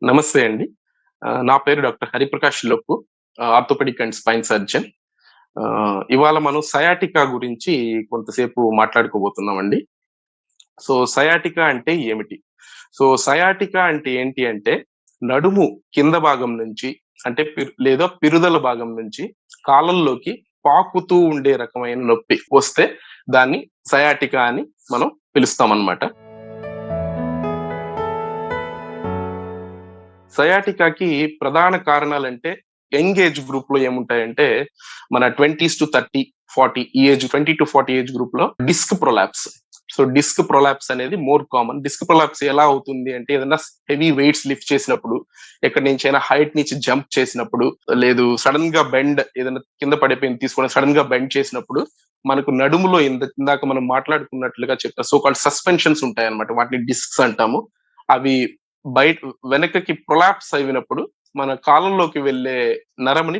నమస్తే అండి. నా పేరు doctor Hariprakash Lokku. Orthopaedic and spine surgeon. ఇవాళ మనం సయాటికా గురించి కొంతసేపు మాట్లాడుకోబోతున్నామండి. సో, సయాటికా అంటే ఏమిటి? సో, సయాటికా అంటే ఏంటి అంటే, నడుము కింద భాగం నుంచి అంటే లేదా పిరుదల భాగం నుంచి కాళ్ళల్లోకి పాకుతూ ఉండే రకమైన నొప్పి వస్తే దాన్ని సయాటికా అని మనం పిలుస్తామనమాట. సయాటికాకి ప్రధాన కారణాలంటే యంగ్ ఏజ్ గ్రూప్‌లో ఏముంటాయంటే, మన 20-30, 40 ఈ ఏజ్ 20-40 ఏజ్ గ్రూప్‌లో disc prolapse. So, disc prolapse అనేది మోర్ కామన్. డిస్క్ ప్రొలాప్స్ ఎలా అవుతుంది అంటే, ఏదైనా హెవీ వెయిట్స్ లిఫ్ట్ చేసినప్పుడు, ఎక్కడి నుంచైనా హైట్ నుంచి జంప్ చేసినప్పుడు, లేదు సడెన్‌గా బెండ్ ఏదైనా కింద పడిపోయింది తీసుకొని సడెన్‌గా బెండ్ చేసినప్పుడు, మనకు నడుములో ఇందాక మనం మాట్లాడుకున్నట్లుగా చెప్పిన సో కాల్డ్ సస్పెన్షన్స్ ఉంటాయన్నమాట. వాటిని డిస్క్స్ అంటాము. అవి బయట వెనకకి ప్రొలాప్స్ అయినప్పుడు మన కాలంలోకి వెళ్ళే నరముని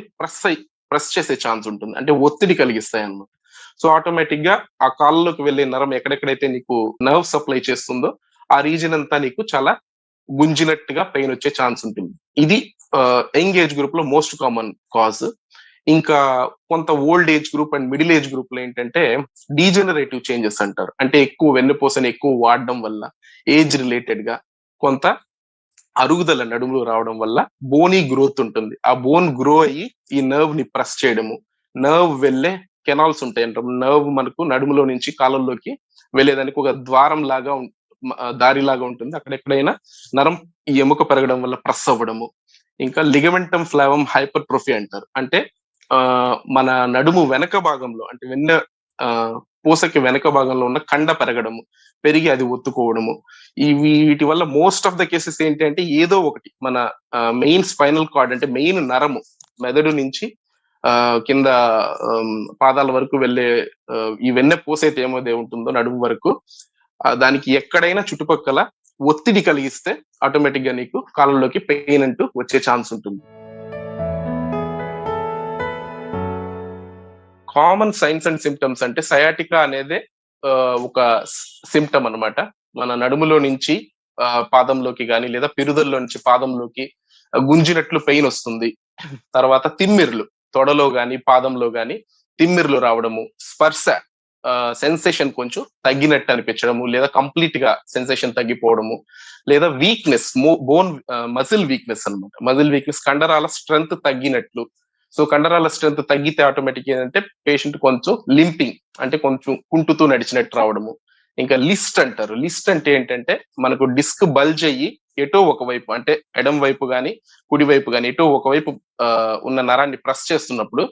ప్రెస్ చేసే ఛాన్స్ ఉంటుంది. అంటే ఒత్తిడి కలిగిస్తాయన్నమాట. సో ఆటోమేటిక్ గా ఆ కాళ్ళలోకి వెళ్ళే నరం ఎక్కడెక్కడైతే నీకు నర్వ్ సప్లై చేస్తుందో ఆ రీజన్ అంతా నీకు చాలా గుంజినట్టుగా పెయిన్ వచ్చే ఛాన్స్ ఉంటుంది. ఇది యంగ్ ఏజ్ గ్రూప్ లో మోస్ట్ కామన్ కాజ్. ఇంకా కొంత old age group and middle age group లో ఏంటంటే డీజనరేటివ్ చేంజెస్ అంటారు. అంటే ఎక్కువ వెన్నుపూసని ఎక్కువ వాడడం వల్ల ఏజ్ రిలేటెడ్ గా కొంత అరుగుదల నడుములో రావడం వల్ల బోనీ గ్రోత్ ఉంటుంది. ఆ బోన్ గ్రో అయ్యి ఈ నర్వ్ ని ప్రెస్ చేయడము, నర్వ్ వెళ్ళే కెనాల్స్ ఉంటాయంట. నర్వ్ మనకు నడుములో నుంచి కాళ్ళల్లోకి వెళ్ళేదానికి ఒక ద్వారం లాగా దారి లాగా ఉంటుంది. అక్కడెక్కడైనా నరం ఈ ఎముక పెరగడం వల్ల ప్రెస్ అవ్వడము. ఇంకా లిగమెంటమ్ ఫ్లావం హైపర్ట్రోఫీ అంటారు. అంటే మన నడుము వెనక భాగంలో అంటే పూసకి వెనక భాగంలో ఉన్న కండ పెరగడము, పెరిగి అది ఒత్తుకోవడము. వీటి వల్ల మోస్ట్ ఆఫ్ ద కేసెస్ ఏంటి అంటే ఏదో ఒకటి మన మెయిన్ స్పైనల్ కార్డ్ అంటే మెయిన్ నరము మెదడు నుంచి కింద పాదాల వరకు వెళ్ళే ఈ వెన్నె పూసైతే ఏమోదే ఉంటుందో నడుము వరకు దానికి ఎక్కడైనా చుట్టుపక్కల ఒత్తిడి కలిగిస్తే ఆటోమేటిక్ గా నీకు కాళ్ళలోకి పెయిన్ అంటూ వచ్చే ఛాన్స్ ఉంటుంది. కామన్ సైన్స్ అండ్ సిమ్టమ్స్ అంటే సయాటికా అనేదే ఒక సిమ్టమ్ అన్నమాట. మన నడుములో నుంచి పాదంలోకి గాని లేదా పిరుదల్లో నుంచి పాదంలోకి గుంజినట్లు పెయిన్ వస్తుంది. తర్వాత తిమ్మిర్లు తొడలో గాని పాదంలో గాని తిమ్మిర్లు రావడము, స్పర్శ సెన్సేషన్ కొంచెం తగ్గినట్టు అనిపించడము లేదా కంప్లీట్ గా సెన్సేషన్ తగ్గిపోవడము, లేదా వీక్నెస్ బోన్ మజిల్ వీక్నెస్ అన్నమాట. మజిల్ వీక్నెస్ కండరాల స్ట్రెంగ్త్ తగ్గినట్లు. సో కండరాల స్ట్రెంత్ తగ్గితే ఆటోమేటిక్ ఏంటంటే పేషెంట్ కొంచెం లింపింగ్ అంటే కొంచెం కుంటుతూ నడిచినట్టు రావడము. ఇంకా లిస్ట్ అంటారు. లిస్ట్ అంటే ఏంటంటే మనకు డిస్క్ బల్జ్ అయ్యి ఎటో ఒకవైపు అంటే ఎడం వైపు గాని కుడి వైపు గాని ఎటో ఒకవైపు ఉన్న నరాన్ని ప్రెస్ చేస్తున్నప్పుడు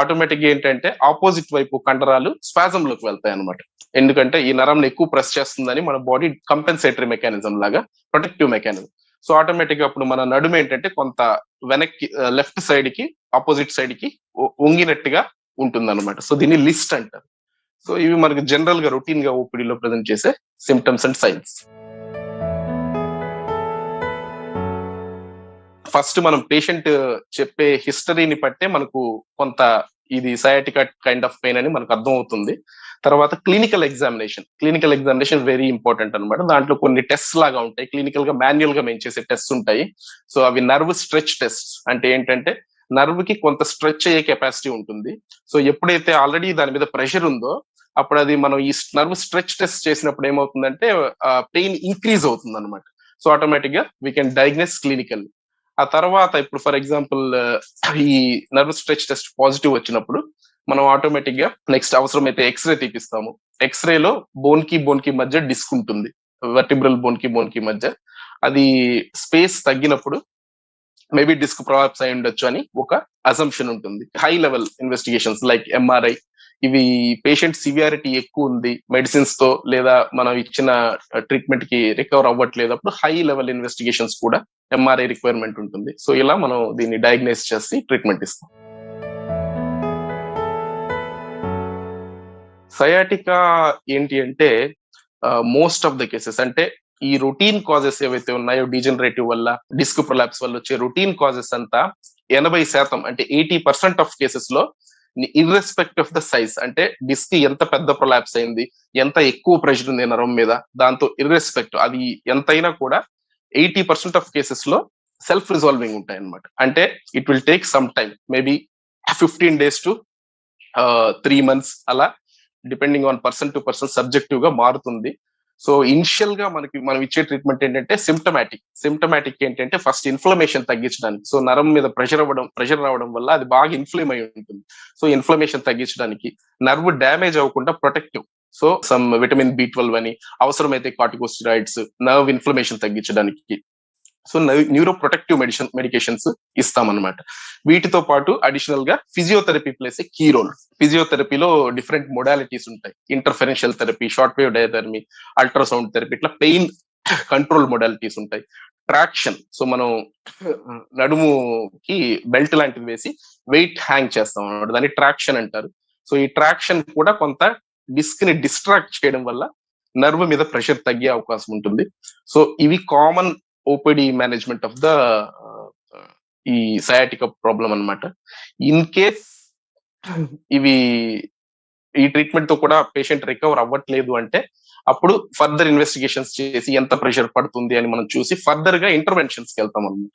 ఆటోమేటిక్ ఏంటంటే ఆపోజిట్ వైపు కండరాలు స్పాజం లోకి వెళ్తాయి అనమాట. ఎందుకంటే ఈ నరం ఎక్కువ ప్రెస్ చేస్తుందని మన బాడీ కంపెన్సేటరీ మెకానిజం లాగా ప్రొటెక్టివ్ మెకానిజం. సో ఆటోమేటిక్ గా అప్పుడు మన నడుము ఏంటంటే కొంత వెనక్కి లెఫ్ట్ సైడ్ కి ఆపోజిట్ సైడ్ కి వంగినట్టుగా ఉంటుంది అనమాట. సో దీన్ని లిస్ట్ అంటారు. సో ఇవి మనకి జనరల్ గా రొటీన్ గా ఓపీడీలో ప్రజెంట్ చేసే సిమ్టమ్స్ అండ్ సైన్స్. ఫస్ట్ మనం పేషెంట్ చెప్పే హిస్టరీని బట్టే మనకు కొంత ఇది సయాటికా కైండ్ ఆఫ్ పెయిన్ అని మనకు అర్థం అవుతుంది. తర్వాత క్లినికల్ ఎగ్జామినేషన్ వెరీ ఇంపార్టెంట్ అనమాట. దాంట్లో కొన్ని టెస్ట్ లాగా ఉంటాయి. క్లినికల్ గా మాన్యువల్ గా మేము చేసే టెస్ట్ ఉంటాయి. సో అవి నర్వ్ స్ట్రెచ్ టెస్ట్. అంటే ఏంటంటే నర్వ్ కి కొంత స్ట్రెచ్ అయ్యే కెపాసిటీ ఉంటుంది. సో ఎప్పుడైతే ఆల్రెడీ దాని మీద ప్రెషర్ ఉందో అప్పుడు అది మనం ఈ నర్వ్ స్ట్రెచ్ టెస్ట్ చేసినప్పుడు ఏమవుతుందంటే పెయిన్ ఇంక్రీజ్ అవుతుంది అనమాట. సో ఆటోమేటిక్ గా వీ కెన్ డయాగ్నోస్ క్లినికల్. ఆ తర్వాత ఇప్పుడు ఫర్ ఎగ్జాంపుల్ ఈ నర్వ్ స్ట్రెచ్ టెస్ట్ పాజిటివ్ వచ్చినప్పుడు మనం ఆటోమేటిక్ గా నెక్స్ట్ అవసరమైతే ఎక్స్రే తీపిస్తాము. ఎక్స్రేలో బోన్ కి మధ్య డిస్క్ ఉంటుంది. వర్టిబ్రల్ బోన్ కి మధ్య అది స్పేస్ తగ్గినప్పుడు మేబీ డిస్క్ ప్రొలాప్స్ అయి ఉండొచ్చు అని ఒక అజంప్షన్ ఉంటుంది. High level investigations like MRI ఇవి పేషెంట్ సివియారిటీ ఎక్కువ ఉంది మెడిసిన్స్ తో లేదా మనం ఇచ్చిన ట్రీట్మెంట్ కి రికవర్ అవ్వట్లేదు అప్పుడు హై లెవెల్ ఇన్వెస్టిగేషన్స్ కూడా ఎంఆర్ఐ రిక్వైర్మెంట్ ఉంటుంది. సో ఇలా మనం దీన్ని డయాగ్నైజ్ చేసి ట్రీట్మెంట్ ఇస్తాం. సయాటికా ఏంటి అంటే మోస్ట్ ఆఫ్ ద కేసెస్ అంటే ఈ రొటీన్ కాజెస్ ఏవైతే ఉన్నాయో డీజనరేటివ్ వల్ల డిస్క్ ప్రొలాప్స్ వల్ల వచ్చే రొటీన్ కాజెస్ అంతా 80% అంటే 80% ఆఫ్ కేసెస్ లో ఇర్రెస్పెక్ట్ ఆఫ్ ద సైజ్ అంటే డిస్క్ ఎంత పెద్ద ప్రొలాప్స్ అయింది, ఎంత ఎక్కువ ప్రెషర్ ఉంది నరం మీద, దాంతో ఇర్రెస్పెక్ట్ అది ఎంతైనా కూడా 80% ఆఫ్ కేసెస్ లో సెల్ఫ్ రిజాల్వింగ్ ఉంటాయి అనమాట. అంటే it will take some time, maybe 15 days to 3 months అలా, depending on person to person subjective గా మారుతుంది. సో ఇనిషియల్ గా మనం ఇచ్చే ట్రీట్మెంట్ ఏంటంటే సిమ్టమాటిక్ ఏంటంటే ఫస్ట్ ఇన్ఫ్లమేషన్ తగ్గించడానికి. సో నరం మీద ప్రెషర్ రావడం వల్ల అది బాగా ఇన్ఫ్లేమ్ అయి ఉంటుంది. సో ఇన్ఫ్లమేషన్ తగ్గించడానికి, నర్వ్ డ్యామేజ్ అవ్వకుండా protective, so some vitamin B12 అని, అవసరమైతే కార్టికోస్టిరాయిడ్స్, నర్వ్ ఇన్ఫ్లమేషన్ తగ్గించడానికి, సో న్యూరో ప్రొటెక్టివ్ మెడికేషన్స్ ఇస్తామన్నమాట. వీటితో పాటు అడిషనల్ గా physiotherapy plays a key role. ఫిజియోథెరపీలో డిఫరెంట్ మొడాలిటీస్ ఉంటాయి. Interferential therapy, short wave diathermy, ultrasound therapy, ఇట్లా పెయిన్ కంట్రోల్ మొడాలిటీస్ ఉంటాయి. ట్రాక్షన్, సో మనం నడుముకి బెల్ట్ లాంటిది వేసి వెయిట్ హ్యాంగ్ చేస్తాం అన్నమాట, దాన్ని ట్రాక్షన్ అంటారు. సో ఈ ట్రాక్షన్ కూడా కొంత డిస్క్ ని డిస్ట్రాక్ట్ చేయడం వల్ల నర్వ్ మీద ప్రెషర్ తగ్గే అవకాశం ఉంటుంది. సో ఇవి common OPD management of the ఈ సయాటికా ప్రాబ్లం అన్నమాట. ఇన్ కేస్ ఇవి ఈ ట్రీట్మెంట్ తో కూడా పేషెంట్ రికవర్ అవ్వట్లేదు అంటే అప్పుడు ఫర్దర్ ఇన్వెస్టిగేషన్స్ చేసి ఎంత ప్రెషర్ పడుతుంది అని మనం చూసి ఫర్దర్ గా ఇంటర్వెన్షన్స్ కి వెళ్తాం అన్నమాట.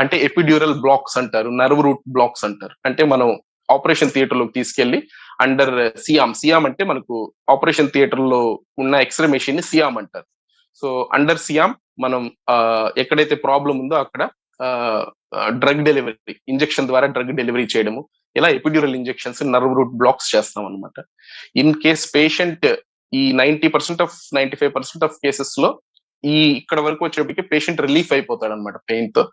అంటే ఎపిడ్యూరల్ బ్లాక్స్ అంటారు, నర్వ్ రూట్ బ్లాక్స్ అంటారు. అంటే మనం ఆపరేషన్ థియేటర్ లోకి తీసుకెళ్లి అండర్ సియామ్ అంటే మనకు ఆపరేషన్ థియేటర్ లో ఉన్న ఎక్స్రే మెషిన్ ని సియామ్ అంటారు. సో అండర్ సియామ్ మనం ఎక్కడైతే ప్రాబ్లం ఉందో అక్కడ డ్రగ్ డెలివరీ, ఇంజెక్షన్ ద్వారా డ్రగ్ డెలివరీ చేయడము, ఇలా epidural injections, nerve route blocks చేస్తాం అనమాట. ఇన్ కేస్ పేషెంట్ ఈ 95% ఆఫ్ కేసెస్ లో ఇక్కడ వరకు వచ్చేప్పటికి పేషెంట్ రిలీఫ్ అయిపోతాడు అనమాట పెయిన్ తో.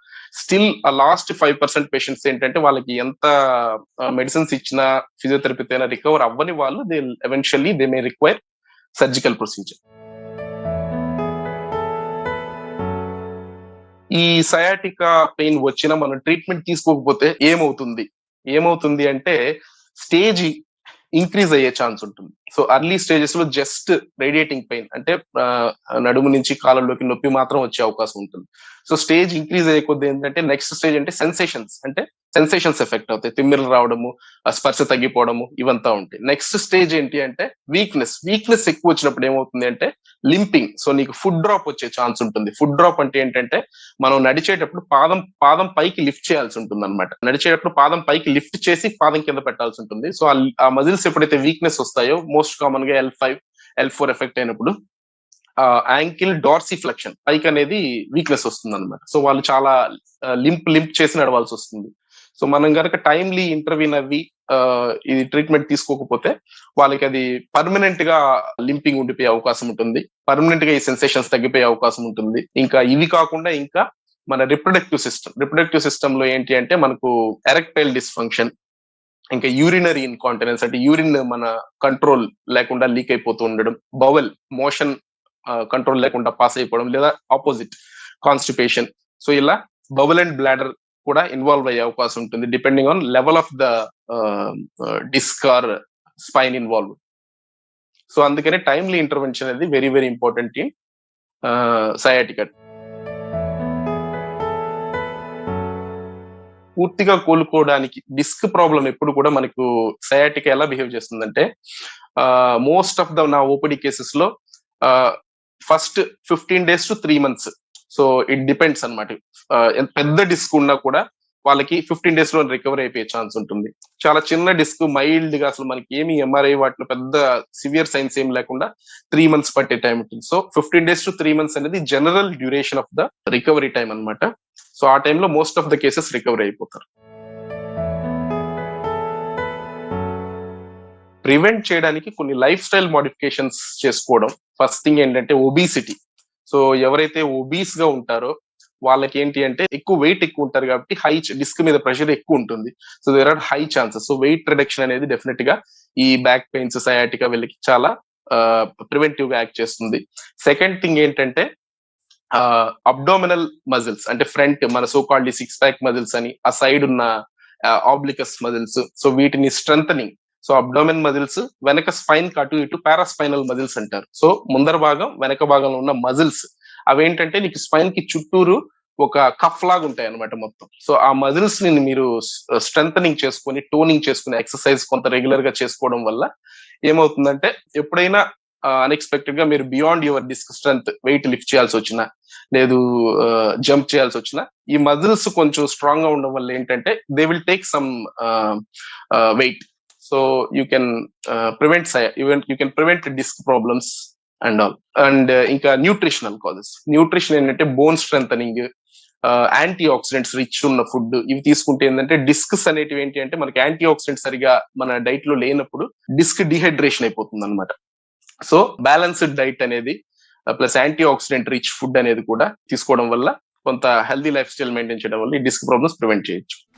స్టిల్ ఆ లాస్ట్ 5% పేషెంట్స్ ఏంటంటే వాళ్ళకి ఎంత మెడిసిన్స్ ఇచ్చినా ఫిజియోథెరపీతో అయినా రికవర్ అవ్వని వాళ్ళు they may require surgical procedure. ఈ సయాటికా పెయిన్ వచ్చినా మనం ట్రీట్మెంట్ తీసుకోకపోతే ఏమవుతుంది అంటే స్టేజ్ ఇంక్రీజ్ అయ్యే ఛాన్స్ ఉంటుంది. సో అర్లీ స్టేజెస్ లో జస్ట్ రేడియేటింగ్ పెయిన్ అంటే నడుము నుంచి కాళ్ళలోకి నొప్పి మాత్రం వచ్చే అవకాశం ఉంటుంది. సో స్టేజ్ ఇంక్రీజ్ అయ్యే కొద్ది ఏంటంటే నెక్స్ట్ స్టేజ్ అంటే సెన్సేషన్స్ ఎఫెక్ట్ అవుతాయి, తిమ్మిరలు రావడము, స్పర్శ తగ్గిపోవడము, ఇవంతా ఉంటాయి. నెక్స్ట్ స్టేజ్ ఏంటి అంటే వీక్నెస్ ఎక్కువ వచ్చినప్పుడు ఏమవుతుంది అంటే లింపింగ్. సో నీకు ఫుడ్ డ్రాప్ వచ్చే ఛాన్స్ ఉంటుంది. ఫుడ్ డ్రాప్ అంటే ఏంటంటే మనం నడిచేటప్పుడు పాదం పైకి లిఫ్ట్ చేయాల్సి ఉంటుంది అనమాట. నడిచేటప్పుడు పాదం పైకి లిఫ్ట్ చేసి పాదం కింద పెట్టాల్సి ఉంటుంది. సో ఆ మజిల్స్ ఎప్పుడైతే వీక్నెస్ వస్తాయో, మోస్ట్ కామన్ గా L5, L4 ఎఫెక్ట్ అయినప్పుడు యాంకిల్ డార్సీ ఫ్లెక్షన్ పైకి అనేది వీక్నెస్ వస్తుంది అనమాట. సో వాళ్ళు చాలా లింప్ చేసి నడవాల్సి వస్తుంది. సో మనం కనుక టైమ్లీ ఇంటర్వ్యూన్ అవ్వి ఇది ట్రీట్మెంట్ తీసుకోకపోతే వాళ్ళకి అది పర్మనెంట్ గా లింపింగ్ ఉండిపోయే అవకాశం ఉంటుంది, పర్మనెంట్ గా ఈ సెన్సేషన్స్ తగ్గిపోయే అవకాశం ఉంటుంది. ఇంకా ఇవి కాకుండా ఇంకా మన రిప్రొడక్టివ్ సిస్టమ్ లో ఏంటి అంటే మనకు ఎరెక్టైల్ డిస్ఫంక్షన్, ఇంకా యూరినరీ ఇన్కాంటినెన్స్ అంటే యూరిన్ మన కంట్రోల్ లేకుండా లీక్ అయిపోతూ ఉండడం, బవెల్ మోషన్ కంట్రోల్ లేకుండా పాస్ అయిపోవడం, లేదా ఆపోజిట్ కాన్స్టిపేషన్. సో ఇలా బవెల్ అండ్ బ్లాడర్ కూడా ఇన్వాల్వ్ అయ్యే అవకాశం ఉంటుంది depending on level of the disc or spine involve. So అందుకనే టైమ్లీ ఇంటర్వెన్షన్ అనేది very very important in sciatica. పూర్తిగా కోలుకోవడానికి డిస్క్ ప్రాబ్లం ఎప్పుడు కూడా మనకు సయాటికా ఎలా బిహేవ్ చేస్తుందంటే మోస్ట్ ఆఫ్ ద నా ఓపీడీ కేసెస్ లో first 15 days to 3 months. So it depends అనమాట. పెద్ద డిస్క్ ఉన్నా కూడా వాళ్ళకి 15 days లో రికవర్ అయిపోయే ఛాన్స్ ఉంటుంది. చాలా చిన్న డిస్క్ మైల్డ్ గా అసలు మనకి ఏమి ఎంఆర్ఐ వాటిలో పెద్ద సివియర్ సైన్స్ ఏం లేకుండా 3 months పట్టే టైం ఉంటుంది. సో 15 days to 3 months అనేది general duration of the recovery time అనమాట. సో ఆ టైంలో most of the cases recovery అయిపోతారు. ప్రివెంట్ చేయడానికి కొన్ని లైఫ్ స్టైల్ మోడిఫికేషన్స్ చేసుకోవడం. ఫస్ట్ థింగ్ ఏంటంటే ఒబీసిటీ. సో ఎవరైతే ఒబీస్ గా ఉంటారో వాళ్ళకి ఏంటి అంటే ఎక్కువ వెయిట్ ఎక్కువ ఉంటారు కాబట్టి డిస్క్ మీద ప్రెషర్ ఎక్కువ ఉంటుంది. So there are high chances. So weight reduction అనేది డెఫినెట్ గా ఈ బ్యాక్ పెయిన్స్, సయాటికా వీళ్ళకి చాలా ప్రివెంటివ్ గా యాక్ట్ చేస్తుంది. సెకండ్ థింగ్ ఏంటంటే అబ్డోమినల్ మజిల్స్ అంటే ఫ్రంట్ మన సోకాల్డ్ 6-pack మజిల్స్ అని, ఆ సైడ్ ఉన్న ఆబ్లికస్ మజిల్స్. సో వీటిని స్ట్రెంథనింగ్. సో అబ్డోమెన్ మజిల్స్ వెనక స్పైన్ అటు ఇటు పారాస్పైనల్ మజిల్స్ అంటారు. సో ముందర భాగం వెనక భాగంలో ఉన్న మజిల్స్ అవేంటంటే నీకు స్పైన్ కి చుట్టూరు ఒక కఫ్ లాగా ఉంటాయి అనమాట మొత్తం. సో ఆ మజిల్స్ ని మీరు స్ట్రెంథనింగ్ చేసుకొని, టోనింగ్ చేసుకుని ఎక్సర్సైజ్ కొంత రెగ్యులర్ గా చేసుకోవడం వల్ల ఏమవుతుందంటే ఎప్పుడైనా అన్ఎక్స్పెక్టెడ్ గా మీరు beyond your disc strength weight lift చేయాల్సి వచ్చినా, లేదు జంప్ చేయాల్సి వచ్చినా, ఈ మజిల్స్ కొంచెం స్ట్రాంగ్ గా ఉండడం వల్ల ఏంటంటే they will take some weight. So you can prevent disc problems and all. And ఇంకా న్యూట్రిషనల్ కాజెస్. న్యూట్రిషన్ ఏంటంటే bone strengthening, antioxidants rich ఉన్న ఫుడ్ ఇవి తీసుకుంటే ఏంటంటే డిస్క్స్ అనేటివి ఏంటి అంటే మనకి యాంటీ ఆక్సిడెంట్స్ సరిగా మన డైట్ లో లేనప్పుడు డిస్క్ డిహైడ్రేషన్ అయిపోతుంది అనమాట. సో బ్యాలెన్స్డ్ డైట్ అనేది plus anti oxidant rich food అనేది కూడా తీసుకోవడం వల్ల కొంత హెల్దీ లైఫ్ స్టైల్ మెయింటైన్ చేయడం వల్ల ఈ డిస్క్ ప్రాబ్లమ్స్ ప్రివెంట్ చేయొచ్చు.